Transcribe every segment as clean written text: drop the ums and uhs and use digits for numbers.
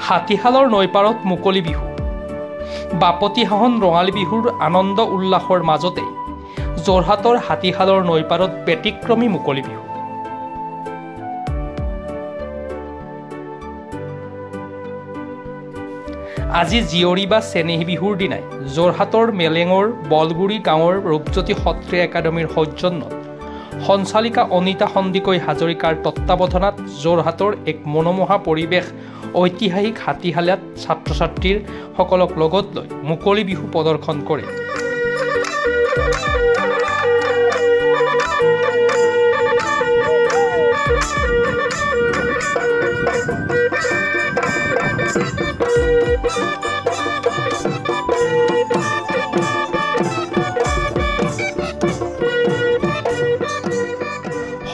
হাতীশালৰ নৈপাৰত মুকলি বিহু বাপতিসাহন ৰঙালী বিহুৰ আনন্দ উল্লাসৰ মাজতে যোৰহাটৰ হাতীশালৰ নৈপাৰত ব্যতিক্ৰমী মুকলি বিহু। আজি জীয়ৰী বা চেনেহী বিহুৰ দিনাই যোৰহাটৰ মেলেঙৰ বলগুৰি গাঁৱৰ ৰূপজ্যোতি সত্ৰীয়া একাডেমীৰ সৌজন্যত সঞ্চালিকা অনিতা সন্দিকৈ হাজৰিকাৰ তত্ত্বাৱধানত যোৰহাটৰ এক মনোমোহা পৰিৱেশ ঐতিহাসিক হাতীশালত ছাত্ৰ ছাত্ৰীৰ সকলক লগত লৈ মুকলি বিহু প্ৰদৰ্শন কৰে।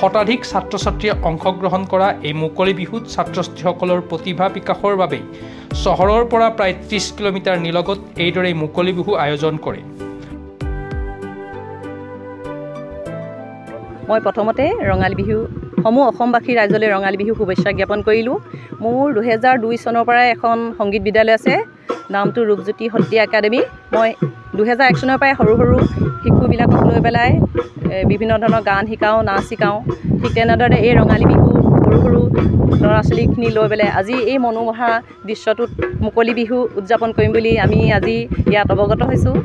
শতাধিক ছাত্ৰ ছাত্ৰীয়ে অংশগ্ৰহণ কৰা এই মুকলি বিহুত ছাত্ৰ ছাত্ৰীসকলৰ প্ৰতিভা বিকাশৰ বাবে চহৰৰ পৰা প্ৰায় 30 কিলোমিটাৰ নিলগত এইদৰে মুকলি বিহু আয়োজন কৰে। মই প্ৰথমতে ৰঙালী বিহু সমূহ অসমবাসী ৰাইজলৈ ৰঙালী বিহু শুভেচ্ছা জ্ঞাপন কৰিলোঁ। মোৰ 2002 চনৰ পৰা এখন সংগীত বিদ্যালয় আছে, নামটো ৰূপজ্যোতি সত্ৰীয়া একাডেমী। মই 2001 চনৰ পৰাই সৰু সৰু শিশুবিলাকক লৈ পেলাই বিভিন্ন ধৰণৰ গান শিকাওঁ, নাচ শিকাওঁ। ঠিক তেনেদৰে এই ৰঙালী বিহু সৰু সৰু ল'ৰা ছোৱালীখিনি লৈ পেলাই আজি এই মনোমোহা দৃশ্যটোত মুকলি বিহু উদযাপন কৰিম বুলি আমি আজি ইয়াত অৱগত হৈছোঁ।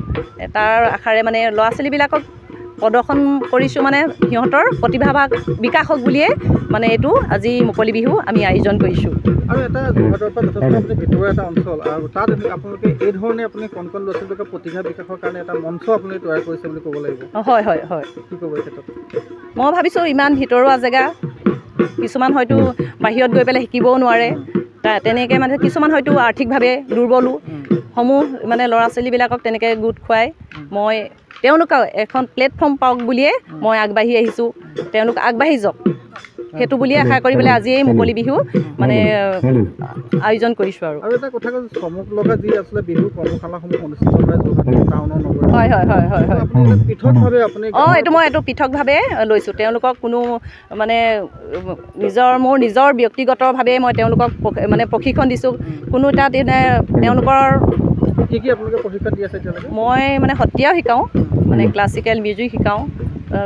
তাৰ আশাৰে মানে ল'ৰা ছোৱালীবিলাকক প্ৰদৰ্শন কৰিছোঁ, মানে সিহঁতৰ প্ৰতিভা বিকাশ হওক বুলিয়ে মানে এইটো আজি মুকলি বিহু আমি আয়োজন কৰিছোঁ। আৰু এটা যোৰহাটৰ পৰা যথেষ্ট আপুনি ভিতৰুৱা এটা অঞ্চল, আৰু তাত আপোনালোকে এই ধৰণে আপুনি কণ কণ ল'ৰা ছোৱালীবিলাকৰ প্ৰতিভা বিকাশৰ কাৰণে এটা মঞ্চ আপুনি তৈয়াৰ কৰিছে বুলি ক'ব লাগিব। হয় হয় হয়, কি ক'ব এই ক্ষেত্ৰত? মই ভাবিছোঁ ইমান ভিতৰুৱা জেগা, কিছুমান হয়তো বাহিৰত গৈ পেলাই শিকিবও নোৱাৰে, তেনেকৈ মানে কিছুমান হয়তো আৰ্থিকভাৱে দুৰ্বলো সমূহ মানে ল'ৰা ছোৱালীবিলাকক তেনেকৈ গোট খুৱাই মই তেওঁলোকক এখন প্লেটফৰ্ম পাওক বুলিয়ে মই আগবাঢ়ি আহিছোঁ। তেওঁলোক আগবাঢ়ি যাওক সেইটো বুলিয়ে আশা কৰি পেলাই আজি এই মুকলি বিহু মানে আয়োজন কৰিছোঁ। আৰু এটা কথা কৈছোঁ, চমক লগা যি আচলতে বিহু কৰ্মশালাসমূহ অনুষ্ঠিত হয় যোৰহাট টাউনৰ নগৰত। হয় হয় হয় হয় হয়, পৃথকভাৱে আপুনি মই এইটো পৃথকভাৱে লৈছোঁ। তেওঁলোকক কোনো মানে মোৰ নিজৰ ব্যক্তিগতভাৱে মই তেওঁলোকক মানে প্ৰশিক্ষণ দিছোঁ। কোনো তাত তেওঁলোকৰ কি কি আপোনালোকে প্ৰশিক্ষণ দি আছে এতিয়ালৈকে? মই মানে সত্ৰীয়াও শিকাওঁ, মানে ক্লাছিকেল মিউজিক শিকাওঁ,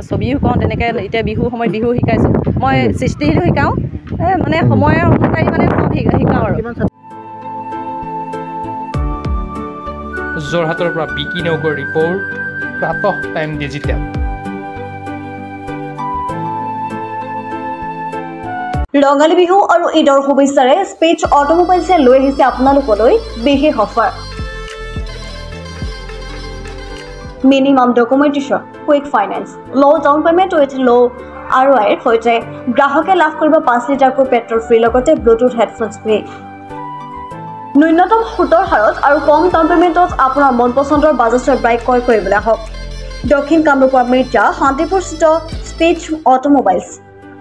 ছবিও শিকাওঁ। তেনেকৈ এতিয়া বিহু সময়ত বিহু শিকাইছোঁ, মই সৃষ্টিশীলো শিকাওঁ, মানে সময়ৰ অনুযায়ী মানে চব শিকাওঁ। আৰু যোৰহাটৰ পৰা Biki Nagar report, Pratah time digital. Rongali Bihu আৰু ঈদৰ শুভেচ্ছাৰে স্পেচ অটোমোবাইলছে লৈ আহিছে আপোনালোকলৈ বিশেষ offer. Minimum documentation, quick finance, low' down payment with low' ROIৰ সৈতে গ্ৰাহকে লাভ কৰিব 5 লিটাৰকৈ পেট্ৰল ফ্ৰী, লগতে ব্লুটুথ হেডফোনছ ফ্ৰী। ন্যূনতম সুতৰ হাৰত আৰু কম ডাউন পে'মেণ্টত আপোনাৰ মন পচন্দৰ বাজাজৰ বাইক ক্ৰয় কৰিবলৈ আহক দক্ষিণ কামৰূপৰ মিৰ্জা শান্তিপুৰস্থিত স্পেচ অটোমোবাইলছ।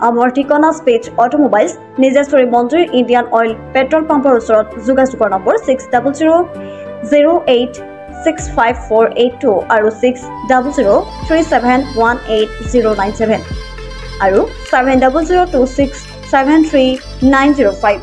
আমাৰ ঠিকনা স্পেচ অটোমোবাইলছ, নিজেশ্বৰী মঞ্জুৰী ইণ্ডিয়ান অইল পেট্ৰল পাম্পৰ ওচৰত। যোগাযোগৰ নম্বৰ 6000086548 আৰু 6003718097 আৰু 7002673905।